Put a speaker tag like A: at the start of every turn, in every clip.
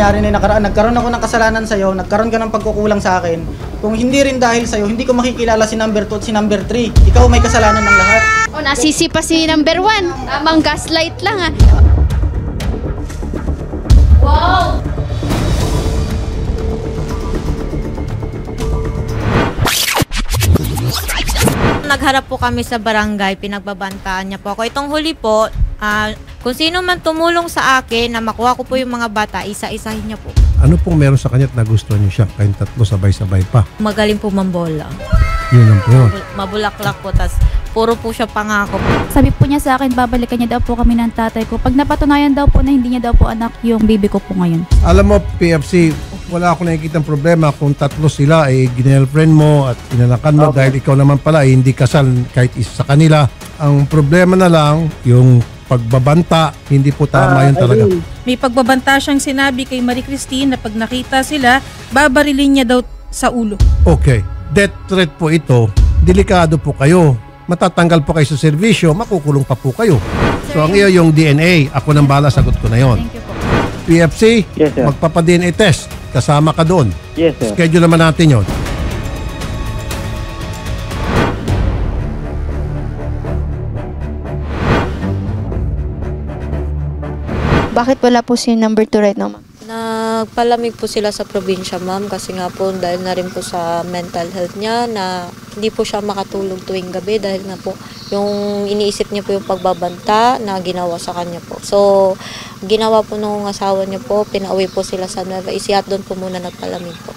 A: nangyari na nakaraan. Nagkaroon ako ng kasalanan sa'yo, nagkaroon ka ng pagkukulang sa akin. Kung hindi rin dahil sa'yo, hindi ko makikilala si number 2 at si number 3. Ikaw may kasalanan ng lahat.
B: O, nasisi pa si number 1. Tamang gaslight lang ah. Wow!
C: Nagharap po kami sa barangay, pinagbabantaan niya po ako. Itong huli po, kung sino man tumulong sa akin na makuha ko po yung mga bata, isa-isahin niya po.
D: Ano pong meron sa kanya at nagustuhan niyo siya? Kayong tatlo sabay-sabay pa.
C: Magaling po mambola.
D: Yun lang po yun.
C: Mabulaklak po, tas puro po siya pangako.
E: Sabi po niya sa akin, babalikan niya daw po kami ng tatay ko. Pag napatunayan daw po na hindi niya daw po anak yung baby ko po ngayon.
D: Alam mo, PFC, wala akong nakikitang problema kung tatlo sila ay girlfriend mo at inanakan mo dahil ikaw naman pala ay hindi kasal kahit isa sa kanila. Ang problema na lang, yung pagbabanta, hindi po tama yun talaga.
F: May pagbabanta siyang sinabi kay Marie Christine na pag nakita sila, babarilin niya daw sa ulo.
D: Okay. Death threat po ito. Delikado po kayo. Matatanggal po kayo sa serbisyo, makukulong pa po kayo. So ang iyo yung DNA, ako nang bahala, sagot ko na yon.
E: Thank you po.
D: PFC,
G: Yes, sir.
D: magpapa-DNA test. Kasama ka doon.
G: Yes, sir.
D: Schedule naman natin yon.
H: Bakit wala po si number 2 right now, ma'am?
C: Nagpalamig po sila sa probinsya, ma'am, kasi nga po dahil na rin po sa mental health niya na hindi po siya makatulog tuwing gabi dahil nga po yung iniisip niya po yung pagbabanta na ginawa sa kanya po. So, ginawa po nung asawa niya po, pinauwi po sila sa Nueva Ecija at doon po muna nagpalamig po.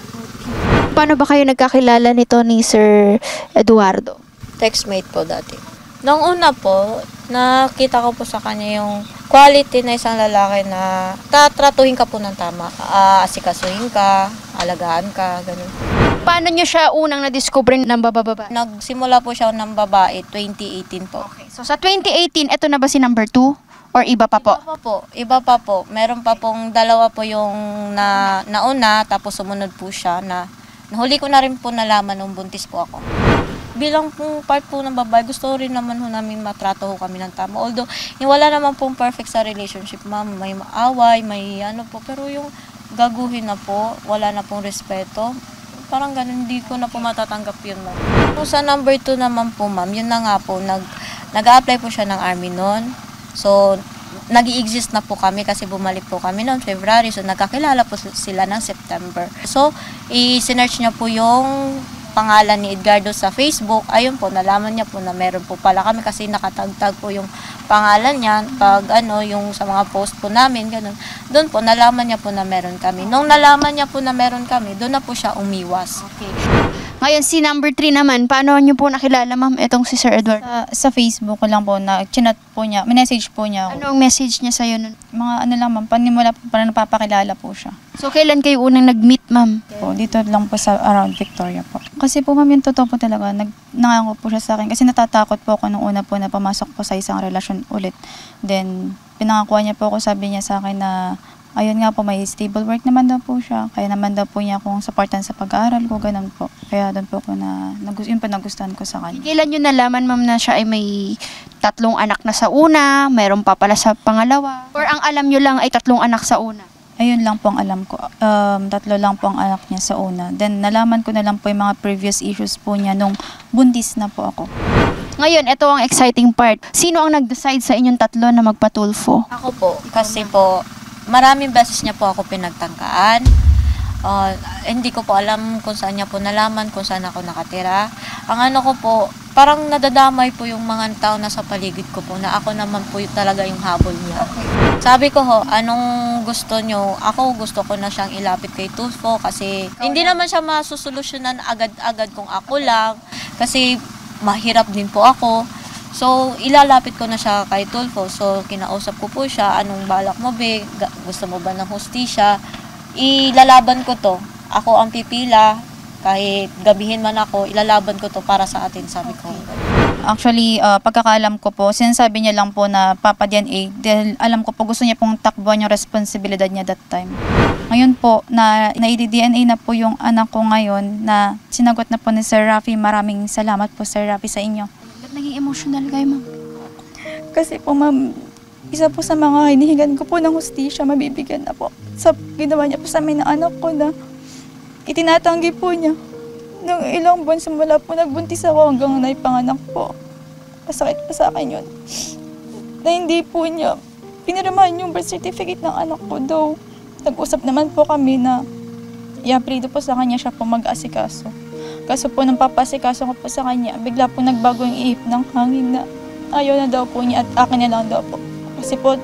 H: Paano ba kayo nagkakilala nito ni Sir Eduardo?
C: Textmate po dati. Nung una po, nakita ko po sa kanya yung quality na isang lalaki na tatratuhin ka po ng tama. Asikasuhin ka, alagaan ka, ganun.
B: Paano nyo siya unang na-discover ng bababa?
C: Nagsimula po siya ng babae, 2018 po.
B: Okay. So sa 2018, eto na ba si number 2? Or iba pa po?
C: Iba pa po. Meron pa pong dalawa po yung nauna, tapos sumunod po siya na nahuli ko na rin po nalaman nung buntis po ako. Bilang po part po ng babae, gusto rin naman ho namin matrato ho kami ng tama. Although, wala naman pong perfect sa relationship, ma'am. May maaway, may ano po. Pero yung gaguhin na po, wala na pong respeto. Parang ganun, hindi ko na po matatanggap yun, ma'am. Kung sa number 2 naman po, ma'am, yun na nga po, nag-a-apply po siya ng army noon. So, nag-i-exist na po kami kasi bumalik po kami noong February. So, nagkakilala po sila ng September. So, i-search niya po yung pangalan ni Edgardo sa Facebook. Ayun po, nalaman niya po na meron po pala kami kasi nakatagtag po yung pangalan niya pag yung sa mga post po namin, ganun. Doon po, nalaman niya po na meron kami. Nung nalaman niya po na meron kami, doon na po siya umiwas.
B: Okay. Ngayon, si number 3 naman, paano nyo po nakilala, ma'am, itong si Sir Edward?
E: Sa Facebook ko lang po, chinat po niya, message po niya ako.
B: Anong message niya sa'yo nun?
E: Mga ano lang ma'am, panimula po, parang napapakilala po siya.
B: So, kailan kayo unang nag-meet, ma'am?
E: Po, dito lang po sa around Victoria po. Kasi po ma'am, yung totoo po talaga, nangako po siya sa akin. Kasi natatakot po ako nung una po na pumasok po sa isang relasyon ulit. Then, pinangakuha niya po ako, sabi niya sa akin na, ayun nga po, may stable work naman daw po siya. Kaya naman daw po niya akong supportan sa pag-aaral ko, ganun po. Kaya doon po ako yun po nagustuhan ko sa kanya.
B: Kailan nyo nalaman, ma'am, na siya ay may 3 anak na sa una, mayroon pa pala sa pangalawa? Or ang alam nyo lang ay 3 anak sa una?
E: Ayun lang po ang alam ko. 3 lang po ang anak niya sa una. Then nalaman ko na lang po yung mga previous issues po niya nung buntis na po ako.
B: Ngayon, ito ang exciting part. Sino ang nag-decide sa inyong 3 na magpatulfo?
C: Ako po, kasi po, maraming beses niya po ako pinagtangkaan. Hindi ko po alam kung saan niya po nalaman, kung saan ako nakatira. Ang ano ko po, parang nadadamay po yung mga tao na sa paligid ko po na ako naman po talaga yung habol niya. Sabi ko ho, anong gusto nyo? Ako gusto ko na siyang ilapit kay Tulfo kasi hindi naman siya masusolusyonan agad-agad kung ako lang kasi mahirap din po ako. So, ilalapit ko na siya kay Tulfo. So, kinausap ko po siya, anong balak mo be? Gusto mo ba ng hustisya? Ilalaban ko to. Ako ang pipila. Kahit gabihin man ako, ilalaban ko to para sa atin, sabi ko.
E: Actually, pagkakaalam ko po, sinasabi niya lang po na Papa-DNA dahil alam ko po gusto niya pong takbuhan yung responsibilidad niya that time. Ngayon po, na-DNA na po yung anak ko ngayon na sinagot na po ni Sir Rafi. Maraming salamat po Sir Rafi sa inyo.
B: Ba't naging emotional kayo, ma'am?
E: Kasi po ma'am, isa po sa mga hinihingan ko po ng hustisya, mabibigyan na po. sa ginawa niya po sa amin ng anak ko na itinatanggi po niya. Nung ilang buwan simula po nagbuntis ako hanggang naipanganak po. Masakit pa sa akin yun. Na hindi po niya pinirmahan yung birth certificate ng anak ko daw. Nag-usap naman po kami na i-aprido po sa kanya siya po mag-asikaso. Kaso po nang papasikaso ko po sa kanya, bigla po nagbago yung ihip ng hangin na ayaw na daw po niya at akin na lang daw po. Kasi po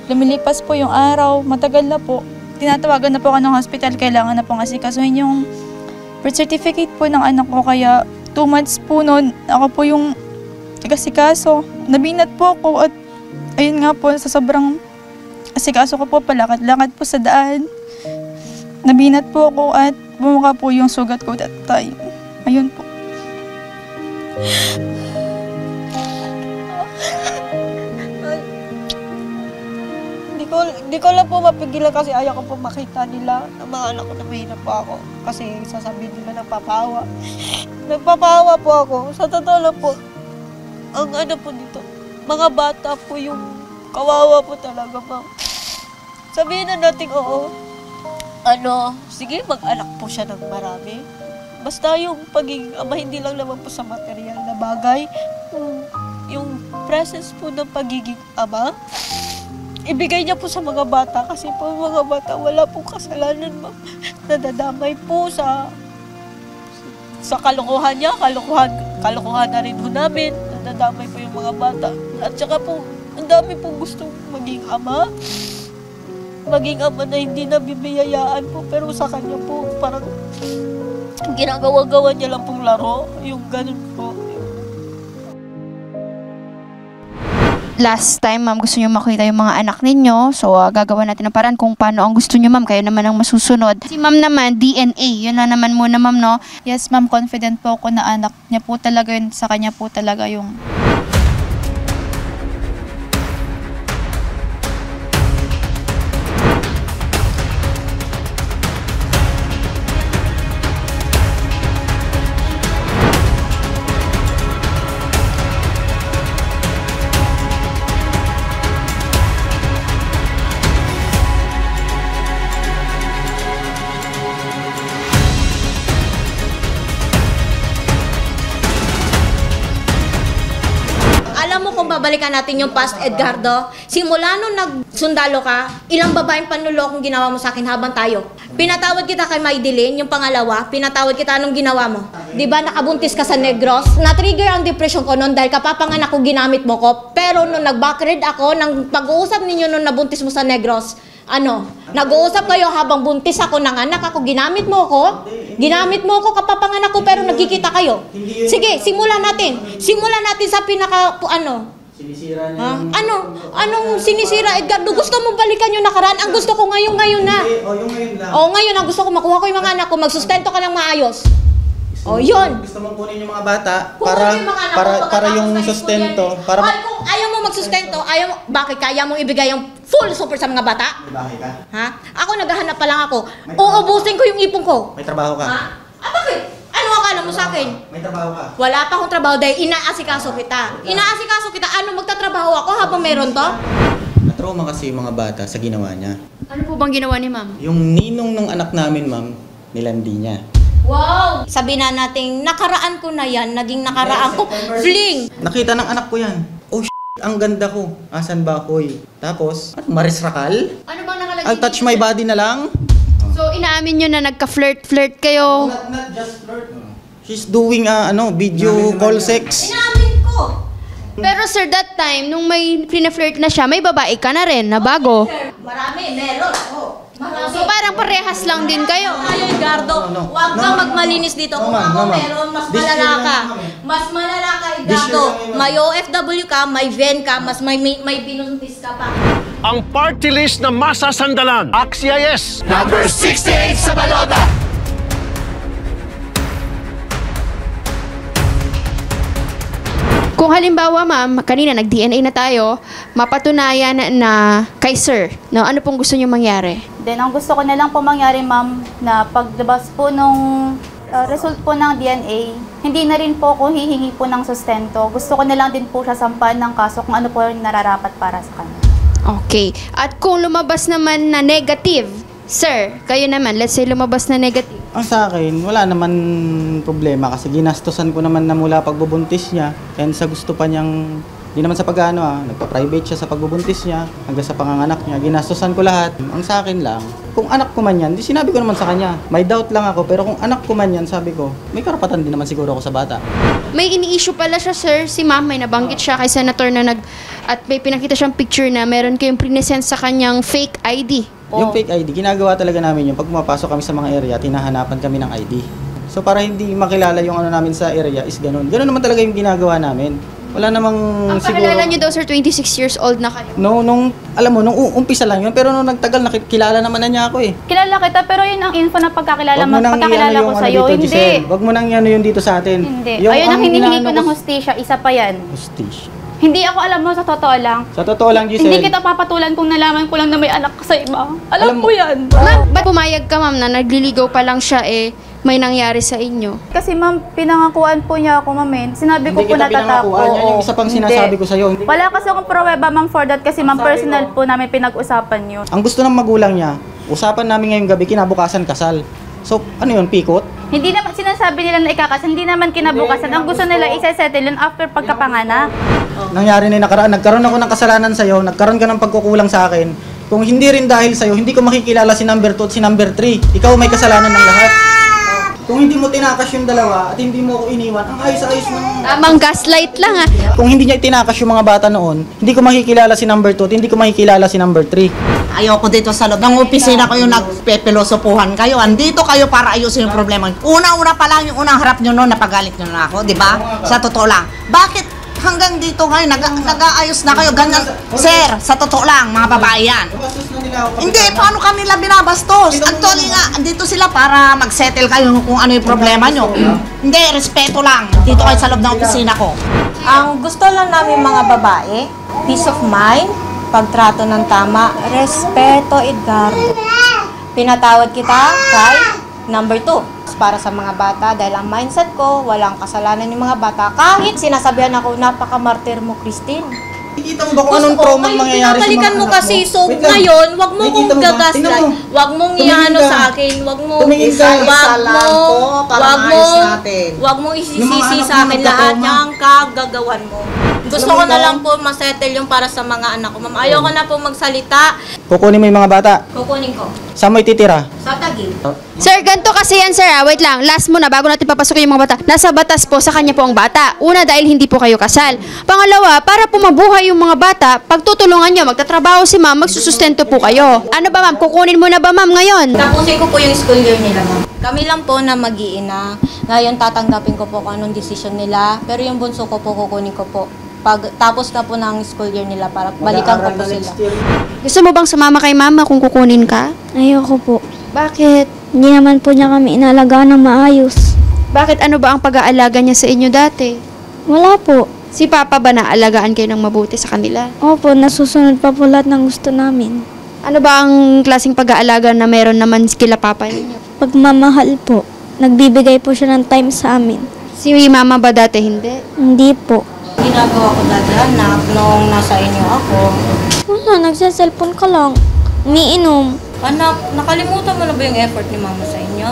E: lumilipas po yung araw, matagal na po. Tinatawagan na po ako ng hospital, kailangan na pong asikasuhin yung birth certificate po ng anak ko. Kaya 2 months po noon, ako po yung asikaso. Nabinat po ako at ayun nga po, sa sobrang asikaso ko po, palakad-lakad po sa daan. Nabinat po ako at bumuka po yung sugat ko that time. Ayun po.
C: Hindi ko lang po mapigilan kasi ayaw ko po makita nila ang mga anak ko na mahina po ako. Kasi sasabihin nila nagpapawa. Nagpapawa po ako. Sa totoo lang po, ang ano po dito, mga bata po yung kawawa po talaga, ma'am. Sabihin na natin, oo, sige, mag-anak po siya ng marami. Basta yung pagiging ama, hindi lang naman po sa material na bagay. Yung presence po ng pagiging ama, ibigay niya po sa mga bata. Kasi po mga bata, wala pong kasalanan, ma'am. Nadadamay po sa kalokohan niya, kalokohan na rin po namin. Nadadamay po yung mga bata. At saka po, ang dami pong gustong maging ama. Maging ama na hindi nabibiyayaan po, pero sa kanya po parang ginagawa-gawa niya lang pong laro, yung ganun po.
B: Last time, ma'am, gusto niyo makita yung mga anak ninyo. So, gagawa natin ng paraan kung paano ang gusto niyo, ma'am. Kayo naman ang masusunod. Si ma'am naman, DNA. Yun na naman muna, ma'am, no?
E: Yes, ma'am, confident po ako na anak niya po talaga yun. Sa kanya po talaga yung...
G: Kung babalikan natin yung past, Edgardo, simula nung nagsundalo ka, ilang babaeng panlulokong ginawa mo sa akin habang tayo. Pinatawad kita kay Maydilin, yung pangalawa, pinatawad kita anong ginawa mo. Di ba nakabuntis ka sa Negros? Na-trigger ang depression ko noon dahil kapapanganak ko ginamit mo ko. Pero nung nag-backread ako, ng pag-uusap ninyo nung nabuntis mo sa Negros, nag-uusap kayo habang buntis ako ng anak ako, ginamit mo ko kapapanganak ko, pero nagkikita kayo. Sige, simulan natin sa pinaka,
A: Sinisira niya.
G: Anong sinisira, Edgardo? Gusto mo balikan yung nakaraan? Ang gusto ko ngayon na.
A: Yung ngayon lang.
G: Ngayon ang gusto ko, makuha ko yung mga anak ko, magsustento ka ng maayos. Yun.
A: Gusto mong kunin yung mga bata
G: Kukunin yung mga anak ko,
A: para yung
G: pagkatapos na
A: sustento.
G: estudyante. Kung ayaw mo magsustento, bakit kaya mong ibigay yung full support sa mga bata?
A: Bakit ka?
G: Ha? Ako naghahanap pa lang ako. Uubusin ko yung ipon ko.
A: May trabaho ka?
G: Ha? Bakit? Ano akala mo sa akin?
A: May trabaho ka?
G: Wala pa akong trabaho dahil inaasikaso kita. Magtatrabaho ako habang meron to?
A: Natrauma kasi yung mga bata sa ginawa niya.
B: Ano po bang ginawa ni ma'am?
A: Yung ninong ng anak namin, ma'am, nilandi niya.
G: Wow! Sabi na natin, nakaraan ko na yan, naging nakaraan ko. Fling!
A: Nakita ng anak ko yan. Oh, ang ganda ko. Asan ba ako eh? Tapos, Maris Racal?
B: Ano bang nakalagay?
A: I'll touch my body na lang?
B: So, inaamin nyo na nagka-flirt kayo.
A: Not just flirt. She's doing video call sex.
G: Inamin ko!
B: Pero sir, that time, nung may pina-flirt na siya, may babae ka na rin, na bago.
G: Marami, meron. Marami.
B: So, parang parehas lang din kayo.
G: Tayo, Edgardo, huwag kang magmalinis dito. Kung ako meron, mas malala ka. Mas malala ka, Edgardo. May OFW ka, may VEN ka, mas may binuntis ka pa.
I: Ang party list na masasandalan. Axia yes!
J: Number 68 sa balota!
B: Kung halimbawa, ma'am, kanina nag-DNA na tayo, mapatunayan na kay sir, no? Ano pong gusto niyo mangyari?
E: Then, ang gusto ko na lang po mangyari, ma'am, na paglabas po nung result po ng DNA, hindi na rin po ako hihingi po ng sustento. Gusto ko na lang din po siya sampahan ng kaso kung ano po yung nararapat para sa kanya.
B: Okay. At kung lumabas naman na negative Sir, kayo naman, let's say lumabas na negative.
A: Ang sa akin, wala naman problema kasi ginastosan ko naman na mula pagbubuntis niya and sa gusto pa niyang, di naman sa pag-ano nagpa-private siya sa pagbubuntis niya hanggang sa panganganak niya, ginastosan ko lahat. Ang sa akin lang, kung anak ko man yan, di sinabi ko naman sa kanya, may doubt lang ako, pero kung anak ko man yan, sabi ko, may karapatan din naman siguro ako sa bata.
B: May ini-issue pala siya, sir. Si ma'am, may nabanggit siya kay senator na at may pinakita siyang picture na meron kayong prinesent sa kanyang fake ID.
A: Yung fake ID, ginagawa talaga namin yun. Pag pumapasok kami sa mga area, tinahanapan kami ng ID. So para hindi makilala yung ano namin sa area is ganun. Ganun naman talaga yung ginagawa namin. Wala namang
B: Ang
A: siguro...
B: pakilala niyo daw, sir, 26 years old na kayo.
A: No, alam mo, nung umpisa lang yun, pero nung nagtagal, nakilala naman na niya ako eh.
E: Kilala kita, pero yun ang info na pagkakilala
A: Wag mo nang
E: pagkakilala
A: iano
E: ko
A: yung
E: sa'yo.
A: dito,
E: Hindi.
A: Giselle. Wag mo nang iano yung dito sa atin.
E: Hindi.
A: Yung
E: Ayun ang hinihingi ko
A: inaano
E: ng hustisya, isa pa yan.
A: Hostage.
E: Hindi ako alam mo, sa totoo lang.
A: Sa totoo lang, Giselle.
E: Hindi kita papatulan kung nalaman ko lang na may anak ka sa iba. Alam ko yan.
B: Ma'am, ba't pumayag ka, ma'am, na nagliligaw pa lang siya may nangyari sa inyo?
E: Kasi ma'am, pinangakuan po niya ako, ma'am. Sinabi ko
A: Hindi
E: po
A: kita
E: natatakot.
A: pinangakuan. Yan yung isa pang sinasabi ko sa'yo. Hindi.
E: Wala kasi akong pruweba, ma'am, for that. Kasi ma'am,
A: Sabi
E: personal
A: ko.
E: po namin pinag-usapan yun.
A: Ang gusto ng magulang niya, usapan namin ngayong gabi, kinabukasan kasal. So, ano yun, pikot?
E: Hindi naman, sinasabi nila na ikakasal, hindi naman kinabukasan. Ang gusto nila, isa-settle yun after pagkapanganak.
A: Nangyari na yung nakaraan. Nagkaroon ako ng kasalanan sa'yo, nagkaroon ka ng pagkukulang sa akin. Kung hindi rin dahil sa'yo, hindi ko makikilala si number 2 at si number 3. Ikaw may kasalanan ng lahat. Kung hindi mo tinakas yung dalawa at hindi mo ako iniwan, ang ayos-ayos ng...
B: Tamang gaslight lang,
A: Kung hindi niya tinakas yung mga bata noon, hindi ko makikilala si number 2 at hindi ko makikilala si number 3.
K: Ayoko dito sa loob ng opisina kayo nagpepelosopuhan kayo. Andito kayo para ayusin yung problema. Una-una pa lang yung unang harap nyo noon, napagalit nyo na ako, di ba? Sa totoo lang. Bakit hanggang dito ngayon, nag-aayos na kayo, ganyan? Sir, sa totoo lang, mga babae yan. Hindi, paano kanila binabastos? Actually nga, andito sila para mag-settle kayo kung ano yung problema nyo. Hindi, respeto lang. Dito kayo sa loob ng opisina ko.
C: Ang gusto lang namin mga babae, peace of mind, pagtrato ng tama, respeto, Edgardo. Pinatawad kita kay number 2. Para sa mga bata, dahil ang mindset ko, walang kasalanan yung mga bata. Kahit sinasabihan ako, napaka-martir mo, Christine.
A: Nakikita mo ba kung anong trauma ang mangyayari sa mga
C: Pinabalikan mo
A: anak
C: kasi,
A: mo?
C: so
A: Wait lang.
C: ngayon, wag mo
A: Nakikita
C: kong
A: mo ba?
C: gagaslight,
A: Tingnan mo.
C: wag mong
A: Tumingin
C: iano
A: ka.
C: sa akin, wag mo,
A: Tumingin ka.
K: Isa lang po para maayos natin.
C: wag mo
A: Yung mga
C: isisisi
A: anak
C: sa
A: mo
C: akin lahat
A: nagkakoma.
C: yung kagagawan mo. Gusto ko na lang po masettle yung para sa mga anak ko, ma'am. Ayoko na po magsalita.
A: Kukunin mo yung mga bata.
C: Kukunin ko.
A: Saan mo ititira?
C: Sa Taguig.
B: Sir, ganito kasi yan, sir. Wait lang. Last muna, bago natin papasukin yung mga bata. Nasa batas po, sa kanya po ang bata. Una, dahil hindi po kayo kasal. Pangalawa, para po mabuhay yung mga bata, pagtutulungan nyo, magtatrabaho si ma'am, magsusustento po kayo. Ano ba, ma'am? Kukunin mo na ba, ma'am, ngayon?
C: Tapusin ko po yung school year nila, ma'am. Kami lang po na mag-iina. Ngayon, tatanggapin ko po kung anong decision nila. Pero yung bunso ko po, kukunin ko po. Pag tapos na po ng school year nila para balikan ko po sila.
B: Gusto mo bang sumama kay mama kung kukunin ka?
H: Ayoko po.
B: Bakit?
H: Hindi naman po niya kami inalagaan ng maayos.
B: Bakit? Ano ba ang pag-aalaga niya sa inyo dati?
H: Wala po.
B: Si Papa ba naalagaan kayo ng mabuti sa kanila?
H: Opo, nasusunod pa po lahat ng gusto namin.
B: Ano ba ang klaseng pag-aalaga na meron naman kila Papa ninyo?
H: Pagmamahal po. Nagbibigay po siya ng time sa amin.
B: Si Mama ba dati hindi?
H: Hindi po.
C: Ginagawa ko dati, anak, nung nasa inyo ako.
H: Wala, nagsa-cellphone ka lang. Umiinom.
C: Anak, nakalimutan mo na ba yung effort ni mama sa inyo?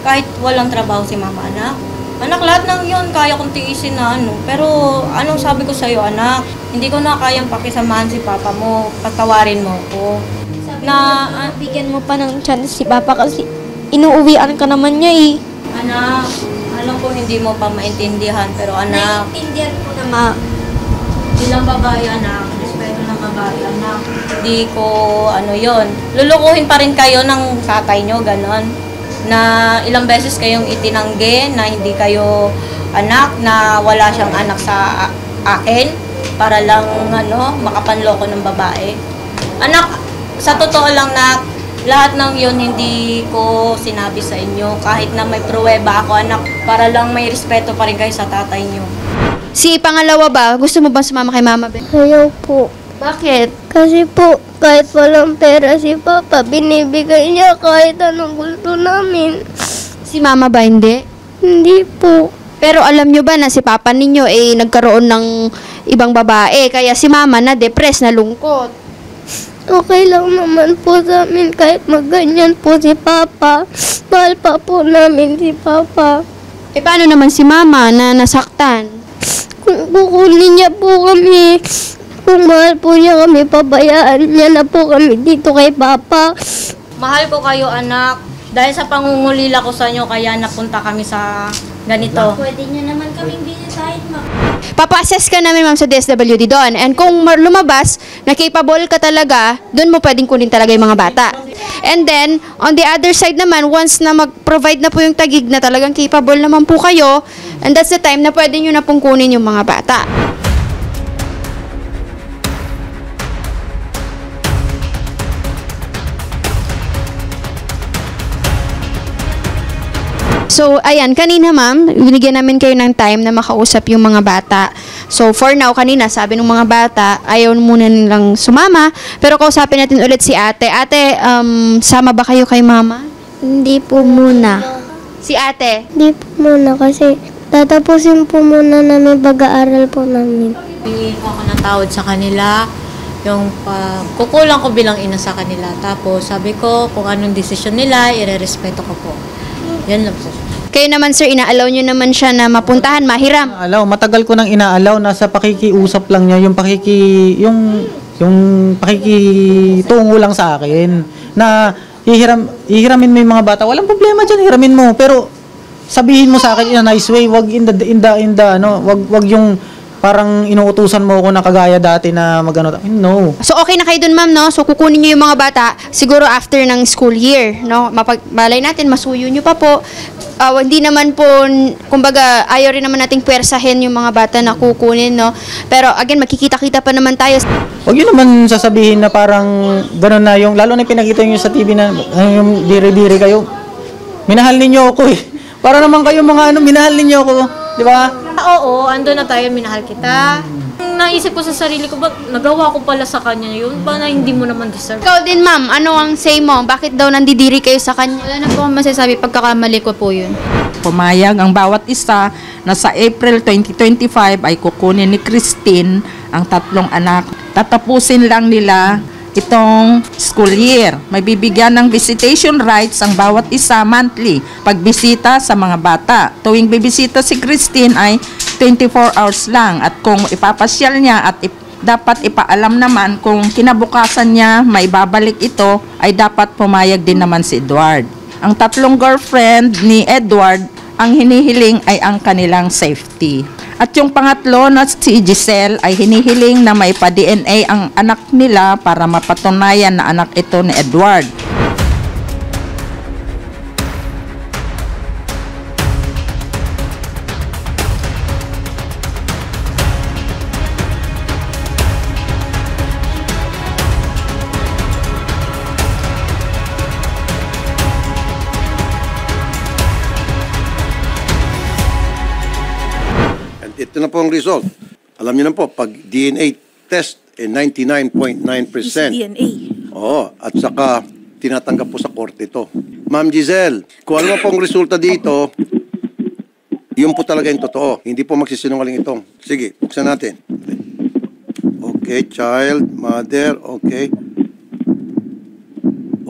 C: Kahit walang trabaho si mama, anak. Anak, lahat ng yun, kaya kong tiisin na ano. Pero, anong sabi ko sa'yo, anak? Hindi ko na kayang pakisamahan si papa mo. Patawarin mo ko.
H: Bigyan mo pa ng chance si Papa kasi inuuwian ka naman niya eh.
C: Anak, alam ko hindi mo pa maintindihan, pero anak,
H: Naiintindihan ko na ma.
C: bilang babae, anak, respeto ng babae, anak. Hindi ko, yon lulukuhin pa rin kayo ng tatay nyo, ganon. Na ilang beses kayong itinanggi, na hindi kayo anak, na wala siyang anak sa akin, para lang, makapanloko ng babae. Anak, sa totoo lang na, lahat ng yun hindi ko sinabi sa inyo. Kahit na may pruweba ako, anak, para lang may respeto pa rin kayo sa tatay nyo.
B: Si pangalawa ba, gusto mo bang sumama kay Mama, Ben?
H: Ayaw po.
B: Bakit?
H: Kasi po, kahit walang pera si Papa, binibigay niya kahit anong gusto namin.
B: Si Mama ba hindi?
H: Hindi po.
B: Pero alam nyo ba na si Papa ninyo nagkaroon ng ibang babae, kaya si Mama na depressed, na lungkot.
H: Okay lang naman po sa amin kahit magganyan po si Papa. Mahal pa po namin si Papa.
B: Eh paano naman si Mama na nasaktan?
H: Kung kukunin niya po kami, kung mahal po niya kami, pabayaan niya na po kami dito kay Papa.
G: Mahal ko kayo, anak. Dahil sa pangungulila ko sa inyo, kaya napunta kami sa ganito. Pwede niyo naman kaming bisitahin, ma'am.
B: Papa-assess ka namin, ma'am, sa DSWD doon. And kung lumabas na capable ka talaga, doon mo pwedeng kunin talaga yung mga bata. And then, on the other side naman, once na mag-provide na po yung tagig na talagang capable naman po kayo, and that's the time na pwede nyo na pong kunin yung mga bata. So, ayan, kanina ma'am, binigyan namin kayo ng time na makausap yung mga bata. So, for now, kanina, sabi ng mga bata, ayaw muna nilang sumama. Pero kausapin natin ulit si ate. Ate, sama ba kayo kay mama?
H: Hindi po muna.
B: Si ate?
H: Hindi po muna kasi tatapusin po muna namin pag-aaral po namin.
C: Hindi ako natawad sa kanila. Yung kukulang ko bilang ina sa kanila. Tapos sabi ko kung anong desisyon nila, irerespeto ko po. Yan lang po.
B: Kayo naman sir, inaalaw nyo naman siya na mapuntahan, mahiram.
A: Matagal ko nang inaalaw, nasa pakikiusap lang niya, yung pakikitungo lang sa akin na hihiramin mo yung mga bata. Walang problema diyan, hiramin mo. Pero sabihin mo sa akin in a nice way, wag wag yung parang inuutusan mo ako na kagaya dati na magano. No.
B: So okay na kayo dun ma'am, no? So kukunin nyo yung mga bata siguro after ng school year, no? Malay natin, masuyo nyo pa po. Hindi naman po, kumbaga, ayaw rin naman nating puwersahin yung mga bata na kukunin, no? Pero again, makikita-kita pa naman tayo.
A: Huwag yun naman sasabihin na parang gano'n na yung, lalo na pinakita nyo sa TV na yung diri-diri kayo. Minahal ninyo ako eh. Para naman kayo mga minahal ninyo ako. Di ba?
G: Oo, ando na tayo, minahal kita. Naisip ko sa sarili ko, ba't nagawa ko pala sa kanya yun? Ba na hindi mo naman deserve?
B: Ikaw din ma'am, ano ang say mo? Bakit daw nandidiri kayo sa kanya?
E: Wala na po akong masasabi, pagkakamali ko po yun.
L: Pumayag ang bawat isa na sa April 2025 ay kukunin ni Christine ang 3 anak. Tatapusin lang nila itong school year. May bibigyan ng visitation rights ang bawat isa monthly pagbisita sa mga bata. Tuwing bibisita si Christine ay 24 hours lang at kung ipapasyal niya at dapat ipaalam naman kung kinabukasan niya may babalik ito ay dapat pumayag din naman si Edward. Ang 3 girlfriend ni Edward, ang hinihiling ay ang kanilang safety. At yung pangatlo na si Giselle ay hinihiling na may pa-DNA ang anak nila para mapatunayan na anak ito ni Edward.
D: Ito na po ang result. Alam niyo na po, pag DNA test, 99.9%.
F: DNA.
D: Oo, at saka tinatanggap po sa korte ito. Ma'am Giselle, kung ano pong resulta dito, yun po talaga yung totoo. Hindi po magsisinungaling itong. Sige, buksan natin. Okay, child, mother, okay.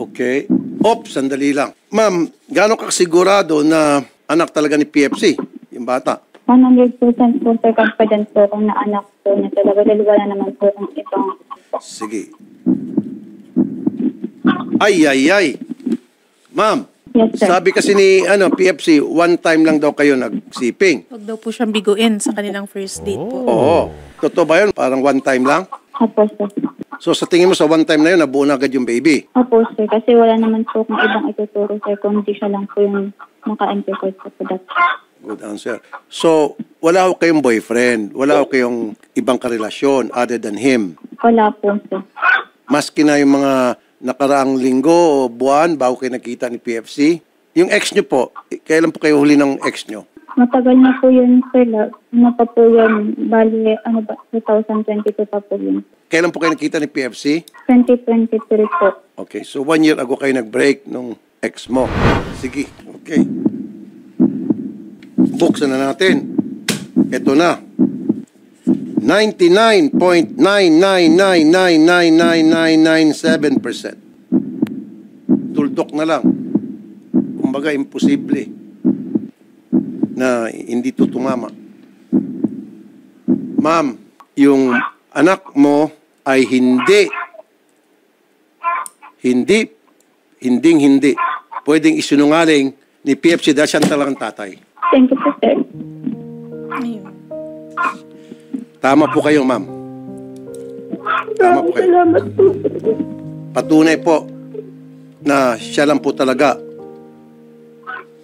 D: Okay. Oops, sandali lang. Ma'am, gaano ka sigurado na anak talaga ni PFC, yung bata?
E: 100% po sir, confident po kung na anak po niya talaga. Dahil wala naman po kung itong...
D: Sige. Ay. Ma'am,
E: Yes, sir.
D: sabi kasi ni PFC, one time lang daw kayo nagsiping.
F: Huwag daw po siyang biguin sa kanilang first date po.
D: Oo. Totoo ba yun? Parang one time lang?
E: Opo sir.
D: So sa tingin mo sa one time na yun, nabuo na agad yung baby?
E: Opo sir, kasi wala naman po kung ibang ituturo sir, kung hindi siya lang po yung naka-enterprise po sa that.
D: Good answer. So, wala ho kayong boyfriend, wala ho kayong ibang karelasyon other than him.
E: Wala po sir.
D: Maski na yung mga nakaraang linggo o buwan bago kayo nakita ni PFC. Yung ex nyo po, kailan po kayo huli ng ex nyo?
E: Matagal na po yun sir. Ano pa po yun? Bali, 2022 pa po yun.
D: Kailan po kayo nakita ni PFC?
E: 2023 po.
D: Okay, so 1 year ago kayo nag-break nung ex mo. Sige, okay. Buksan na natin. Ito na. 99.999999997%. Tuldok na lang. Kumbaga, imposible na hindi to tumama. Ma'am, yung anak mo ay hindi pwedeng isinungaling ni PFC dahil siya talagang tatay.
E: Thank you po, sir.
D: Tama po kayo, ma'am. Tama po kayo.
E: Salamat po.
D: Patunay po na siya lang po talaga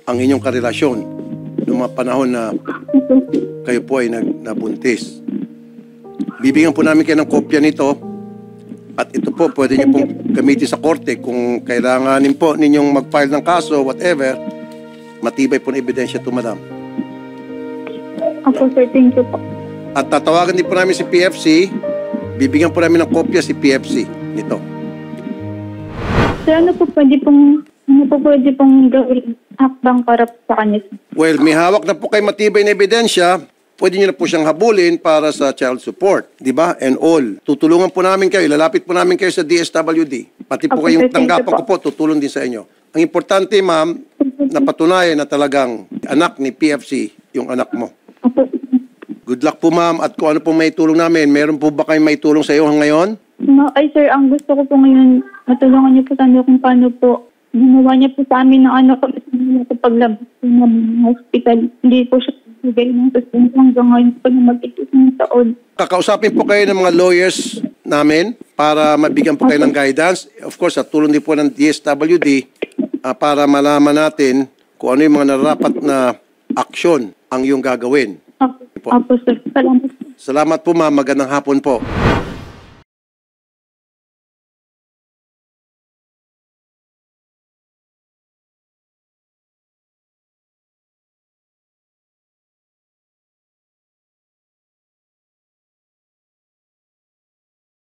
D: ang inyong karelasyon noong mga panahon na kayo po ay nabuntis. Bibigyan po namin kayo ng kopya nito at ito po pwede niyo pong gamitin sa korte kung kailanganin po ninyong mag-file ng kaso, whatever, matibay po na ebidensya ito, madam.
E: Ako, sir, thank you po.
D: At tatawagan din po namin si PFC, bibigyan po namin ng kopya si PFC nito.
E: Sir, ano po pwede pong gawin hakbang para sa kanya?
D: Well, may hawak na po kayo matibay na ebidensya, pwede nyo na po siyang habulin para sa child support, di ba? And all. Tutulungan po namin kayo, ilalapit po namin kayo sa DSWD. Pati po kayong tanggapan ko po, tutulong din sa inyo. Ang importante, ma'am, napatunayan na talagang anak ni PFC yung anak mo. Good luck po, ma'am. At kung ano po may tulong namin, meron po ba kayong may tulong sa iyo ngayon?
E: Ay, sir, ang gusto ko po ngayon, matulungan niyo po sana kung paano po ginawa niya po sa amin ng anak ko sa paglabas ng hospital. Hindi po siya bigay ng sustento hanggang ngayon po na mag-itis ng taon.
D: Kakausapin po kayo ng mga lawyers namin para mabigyan po kayo ng guidance. Of course, at tulong din po ng DSWD para malaman natin kung ano yung mga narapat na aksyon ang iyong gagawin.
E: Apo, sir. Salamat.
D: Salamat po, ma'am. Magandang hapon po.